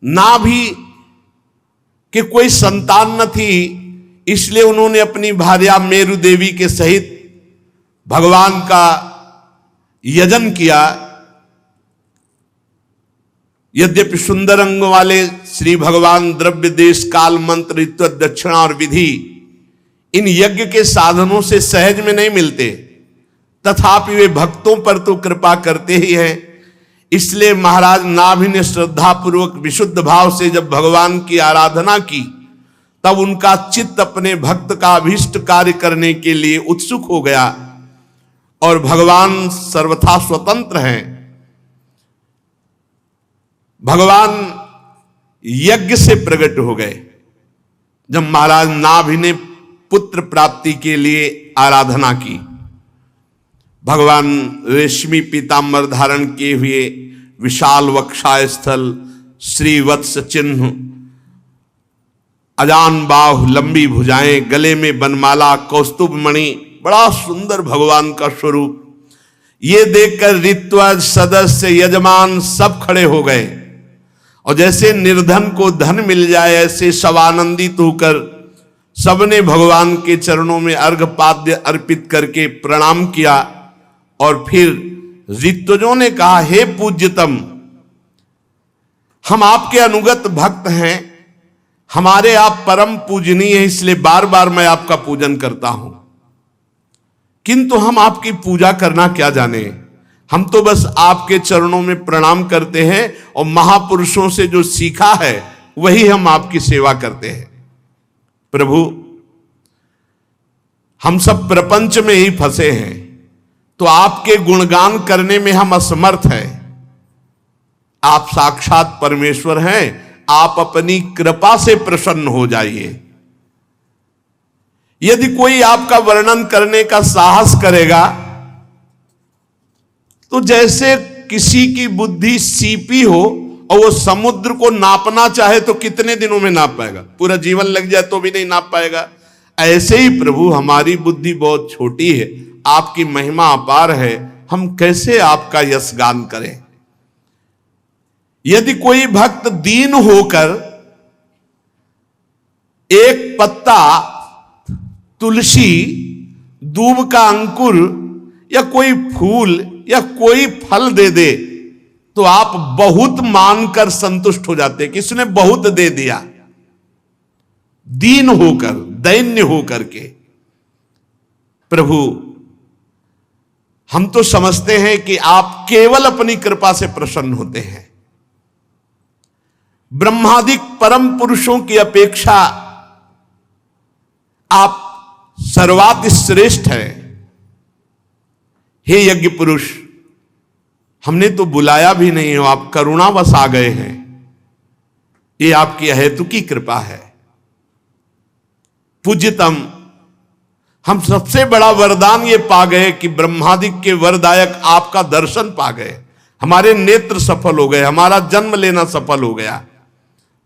नाभि के कोई संतान न थी, इसलिए उन्होंने अपनी भार्या मेरु देवी के सहित भगवान का यजन किया। यद्यपि सुंदर अंग वाले श्री भगवान द्रव्य देश काल मंत्र ऋत्व दक्षिणा और विधि इन यज्ञ के साधनों से सहज में नहीं मिलते, तथापि वे भक्तों पर तो कृपा करते ही हैं। इसलिए महाराज नाभि ने श्रद्धा पूर्वक विशुद्ध भाव से जब भगवान की आराधना की, तब उनका चित्त अपने भक्त का अभीष्ट कार्य करने के लिए उत्सुक हो गया और भगवान सर्वथा स्वतंत्र हैं। भगवान यज्ञ से प्रकट हो गए। जब महाराज नाभि ने पुत्र प्राप्ति के लिए आराधना की, भगवान रेशमी पीतांबर धारण किए हुए, विशाल वक्षास्थल, श्रीवत्स चिन्ह, अजान बाहु, लंबी भुजाएं, गले में बनमाला, कौस्तुभ मणि, बड़ा सुंदर भगवान का स्वरूप। ये देखकर ऋत्वज, सदस्य, यजमान सब खड़े हो गए और जैसे निर्धन को धन मिल जाए ऐसे सब आनंदित होकर सबने भगवान के चरणों में अर्घपाद्य अर्पित करके प्रणाम किया। और फिर ऋत्वजों ने कहा, हे पूज्यतम, हम आपके अनुगत भक्त हैं, हमारे आप परम पूजनीय हैं, इसलिए बार बार मैं आपका पूजन करता हूं, किंतु हम आपकी पूजा करना क्या जाने, हम तो बस आपके चरणों में प्रणाम करते हैं और महापुरुषों से जो सीखा है वही हम आपकी सेवा करते हैं। प्रभु, हम सब प्रपंच में ही फंसे हैं, तो आपके गुणगान करने में हम असमर्थ हैं। आप साक्षात परमेश्वर हैं, आप अपनी कृपा से प्रसन्न हो जाइए। यदि कोई आपका वर्णन करने का साहस करेगा तो जैसे किसी की बुद्धि सीपी हो और वो समुद्र को नापना चाहे तो कितने दिनों में नाप पाएगा, पूरा जीवन लग जाए तो भी नहीं नाप पाएगा। ऐसे ही प्रभु, हमारी बुद्धि बहुत छोटी है, आपकी महिमा अपार है, हम कैसे आपका यश गान करें। यदि कोई भक्त दीन होकर एक पत्ता, तुलसी, दूब का अंकुर या कोई फूल या कोई फल दे दे तो आप बहुत मानकर संतुष्ट हो जाते कि इसने बहुत दे दिया। दीन होकर, दैन्य होकर के। प्रभु, हम तो समझते हैं कि आप केवल अपनी कृपा से प्रसन्न होते हैं। ब्रह्मादिक परम पुरुषों की अपेक्षा आप सर्वाति श्रेष्ठ है। हे यज्ञ पुरुष, हमने तो बुलाया भी नहीं हो, आप करुणावश आ गए हैं, ये आपकी अहेतुकी कृपा है। पूज्यतम, हम सबसे बड़ा वरदान ये पा गए कि ब्रह्मादिक के वरदायक आपका दर्शन पा गए, हमारे नेत्र सफल हो गए, हमारा जन्म लेना सफल हो गया।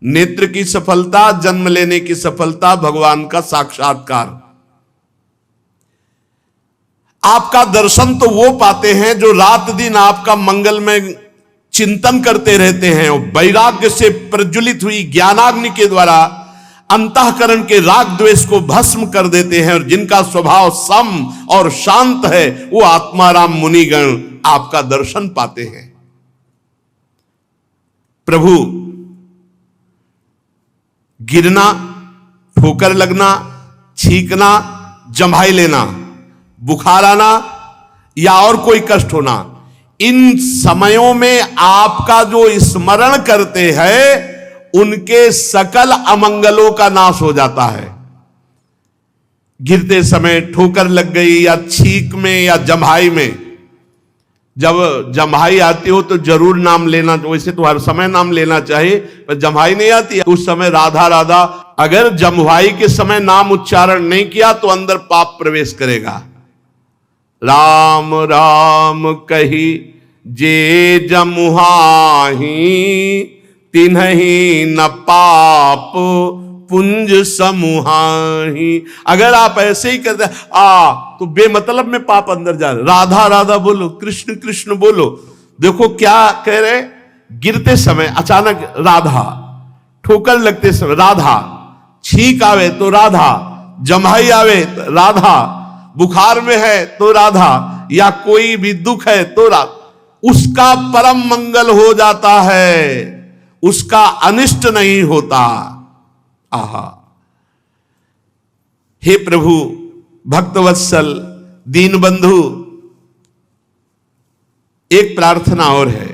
नेत्र की सफलता, जन्म लेने की सफलता, भगवान का साक्षात्कार। आपका दर्शन तो वो पाते हैं जो रात दिन आपका मंगलमय चिंतन करते रहते हैं और वैराग्य से प्रज्वलित हुई ज्ञानाग्नि के द्वारा अंतःकरण के राग द्वेष को भस्म कर देते हैं और जिनका स्वभाव सम और शांत है, वो आत्माराम मुनिगण आपका दर्शन पाते हैं। प्रभु, गिरना, ठोकर लगना, छींकना, जम्हाई लेना, बुखार आना या और कोई कष्ट होना, इन समयों में आपका जो स्मरण करते हैं उनके सकल अमंगलों का नाश हो जाता है। गिरते समय ठोकर लग गई या छींक में या जम्हाई में, जब जम्हाई आती हो तो जरूर नाम लेना, वैसे तो हर समय नाम लेना चाहिए, पर जम्हाई नहीं आती उस समय राधा राधा। अगर जम्हाई के समय नाम उच्चारण नहीं किया तो अंदर पाप प्रवेश करेगा। राम राम कही जे जमुहाही, तिन्हि न पाप पुंज समूहाही। अगर आप ऐसे ही करते तो बेमतलब में पाप अंदर जा रहे। राधा राधा बोलो, कृष्ण कृष्ण बोलो। देखो क्या कह रहे, गिरते समय अचानक राधा, ठोकर लगते समय राधा, छींक आवे तो राधा, जम्हाई आवे तो राधा, बुखार में है तो राधा, या कोई भी दुख है तो राधा, उसका परम मंगल हो जाता है, उसका अनिष्ट नहीं होता। आहा, हे प्रभु भक्तवत्सल दीनबंधु, एक प्रार्थना और है।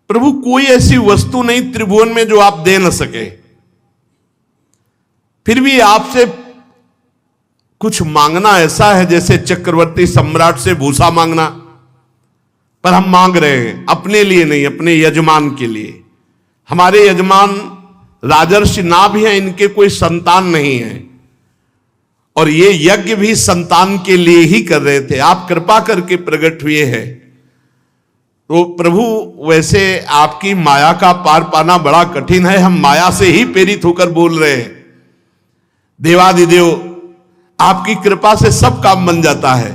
प्रभु कोई ऐसी वस्तु नहीं त्रिभुवन में जो आप दे न सके, फिर भी आपसे कुछ मांगना ऐसा है जैसे चक्रवर्ती सम्राट से भूसा मांगना, पर हम मांग रहे हैं अपने लिए नहीं, अपने यजमान के लिए। हमारे यजमान राजर्षि नाभ हैं, इनके कोई संतान नहीं है, और ये यज्ञ भी संतान के लिए ही कर रहे थे। आप कृपा करके प्रकट हुए हैं, तो प्रभु वैसे आपकी माया का पार पाना बड़ा कठिन है, हम माया से ही प्रेरित होकर बोल रहे हैं। देवादिदेव आपकी कृपा से सब काम बन जाता है,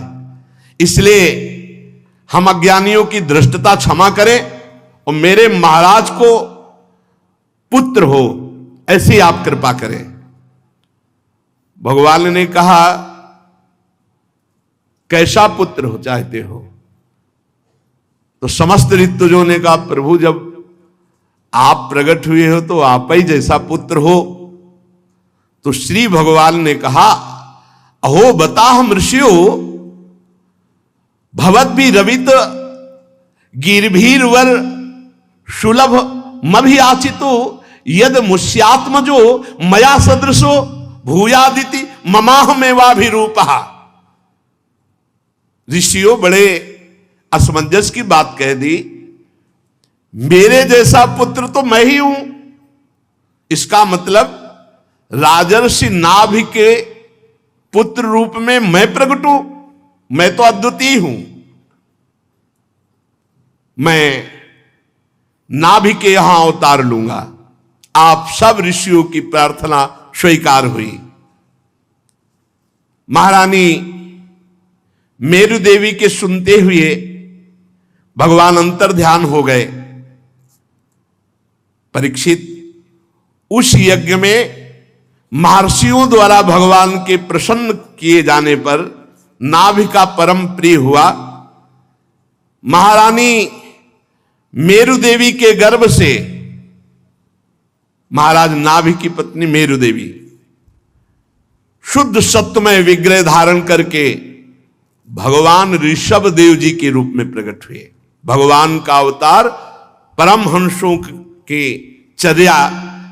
इसलिए हम अज्ञानियों की धृष्टता क्षमा करें और मेरे महाराज को पुत्र हो ऐसी आप कृपा करें। भगवान ने कहा कैसा पुत्र हो चाहते हो? तो समस्त ऋतुजों ने कहा प्रभु जब आप प्रकट हुए हो तो आप ही जैसा पुत्र हो। तो श्री भगवान ने कहा अहो बता हम ऋषियों भवत भी रवित गिरभीर वर सुलभ मभियाचितो यद मुष्यात्मजो मया सदृशो भूयादिति ममाहमेवाभिरूपः। ऋषियों बड़े असमंजस की बात कह दी, मेरे जैसा पुत्र तो मैं ही हूं। इसका मतलब राजर्षि नाभ के पुत्र रूप में मैं प्रकट हूं, मैं तो अद्वितीय हूं। मैं नाभि के यहां अवतार लूंगा। आप सब ऋषियों की प्रार्थना स्वीकार हुई। महारानी मेरु देवी के सुनते हुए भगवान अंतर ध्यान हो गए। परीक्षित, उस यज्ञ में महर्षियों द्वारा भगवान के प्रसन्न किए जाने पर नाभि का परम प्रिय हुआ। महारानी मेरु देवी के गर्भ से महाराज नाभि की पत्नी मेरु देवी शुद्ध सत्यमय विग्रह धारण करके भगवान ऋषभ देव जी के रूप में प्रकट हुए। भगवान का अवतार परमहंसों के चर्या,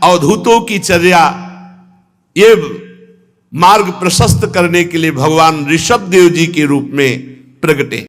अवधूतों की चर्या, ये मार्ग प्रशस्त करने के लिए भगवान ऋषभ देव जी के रूप में प्रकटे।